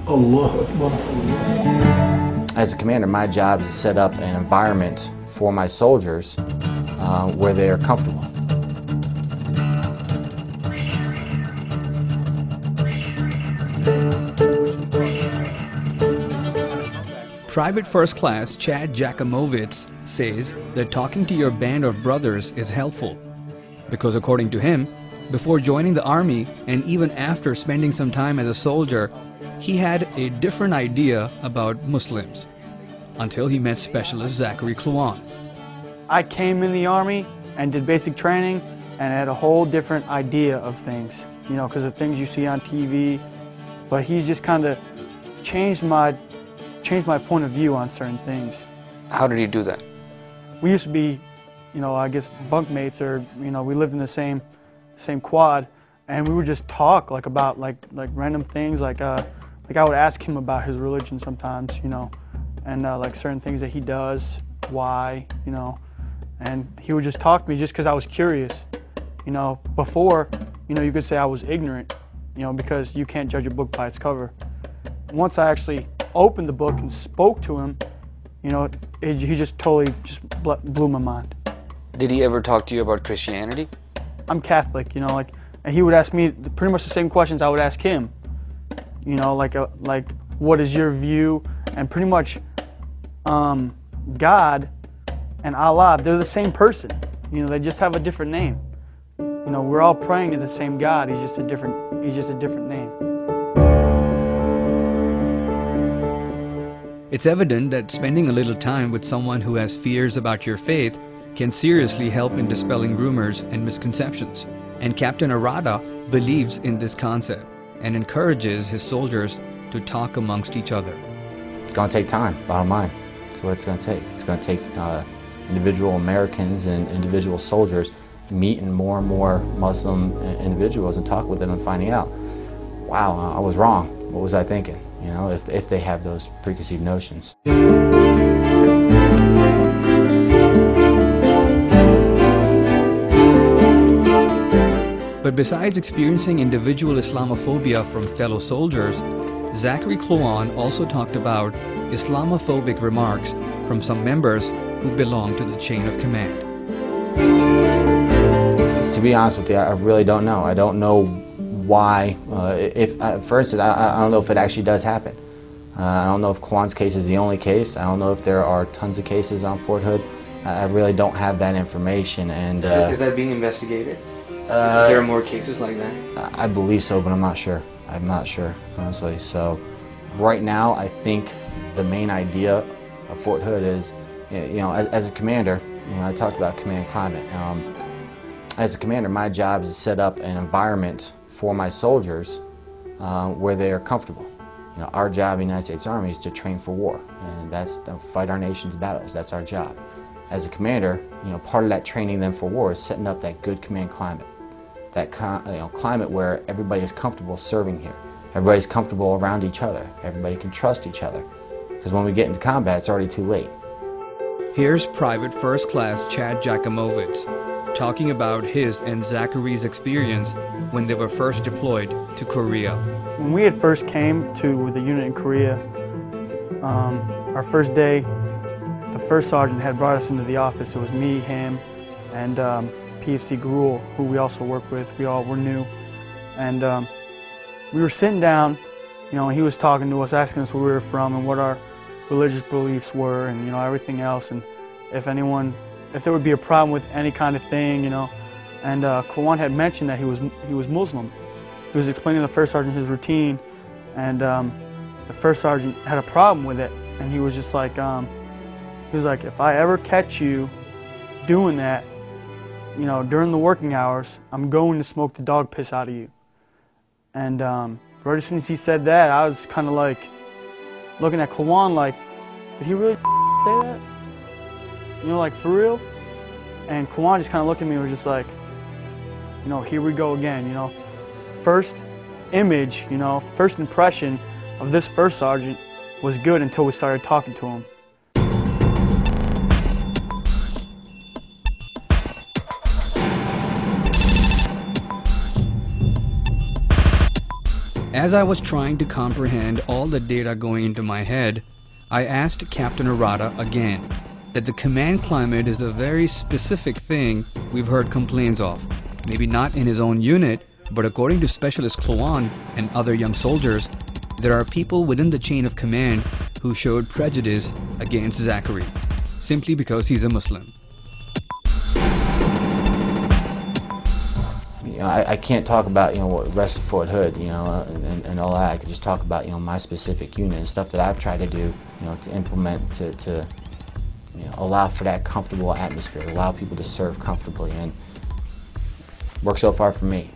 Allahu Akbar. As a commander, my job is to set up an environment for my soldiers where they are comfortable. Private First Class Chad Jacomovitz says that talking to your band of brothers is helpful because, according to him, before joining the army and even after spending some time as a soldier, he had a different idea about Muslims until he met Specialist Zachary Kluan. I came in the army and did basic training and had a whole different idea of things, you know, because of things you see on TV. But he's just kind of changed my point of view on certain things. How did he do that? We used to be, you know, I guess bunkmates, or, you know, we lived in the same quad, and we would just talk about random things, like I would ask him about his religion sometimes, you know, and like certain things that he does, why, you know, and he would just talk to me just because I was curious, you know. Before, you know, you could say I was ignorant, you know, because you can't judge a book by its cover. Once I actually opened the book and spoke to him, you know, he just totally blew my mind. Did he ever talk to you about Christianity? I'm Catholic, you know, and he would ask me pretty much the same questions I would ask him. You know, like what is your view? And pretty much God and Allah, they're the same person. You know, they just have a different name. You know, we're all praying to the same God. He's just a different name. It's evident that spending a little time with someone who has fears about your faith can seriously help in dispelling rumors and misconceptions. And Captain Arada believes in this concept and encourages his soldiers to talk amongst each other. It's going to take time, bottom line. That's what it's going to take. It's going to take individual Americans and individual soldiers meeting more and more Muslim individuals and talk with them and finding out, wow, I was wrong. What was I thinking? You know, if they have those preconceived notions. But besides experiencing individual Islamophobia from fellow soldiers, Zachary Kluan also talked about Islamophobic remarks from some members who belong to the chain of command. To be honest with you, I really don't know. I don't know why. For instance, I don't know if it actually does happen. I don't know if Kluan's case is the only case. I don't know if there are tons of cases on Fort Hood. I really don't have that information. And is that being investigated? There are more cases like that? I believe so, but I'm not sure. I'm not sure, honestly. So right now, I think the main idea of Fort Hood is, you know, as a commander, you know, I talked about command climate. As a commander, my job is to set up an environment for my soldiers where they are comfortable. You know, our job in the United States Army is to train for war, and that's to fight our nation's battles. That's our job. As a commander, you know, part of that training then for war is setting up that good command climate. That climate where everybody is comfortable serving here. Everybody's comfortable around each other. Everybody can trust each other. Because when we get into combat, it's already too late. Here's Private First Class Chad Jacomovitz talking about his and Zachary's experience when they were first deployed to Korea. When we had first came to the unit in Korea, our first day, the first sergeant had brought us into the office. It was me, him, and PFC Gruel, who we also work with. We all were new. And we were sitting down, you know, and he was talking to us, asking us where we were from and what our religious beliefs were, and, you know, everything else, and if there would be a problem with any kind of thing, you know. And Kluan had mentioned that he was Muslim. He was explaining to the first sergeant his routine, and the first sergeant had a problem with it, and he was just like, if I ever catch you doing that, you know, during the working hours, I'm going to smoke the dog piss out of you. And right as soon as he said that, I was kind of like looking at Kluan like, did he really say that? You know, like, for real? And Kluan just kind of looked at me and was just like, you know, here we go again, you know. First image, you know, first impression of this first sergeant was good until we started talking to him. As I was trying to comprehend all the data going into my head, I asked Captain Arata again that the command climate is a very specific thing we've heard complaints of. Maybe not in his own unit, but according to Specialist Kluan and other young soldiers, there are people within the chain of command who showed prejudice against Zachary, simply because he's a Muslim. I can't talk about what the rest of Fort Hood and all that. I could just talk about my specific unit and stuff that I've tried to do to implement to allow for that comfortable atmosphere, allow people to serve comfortably, and work so far for me.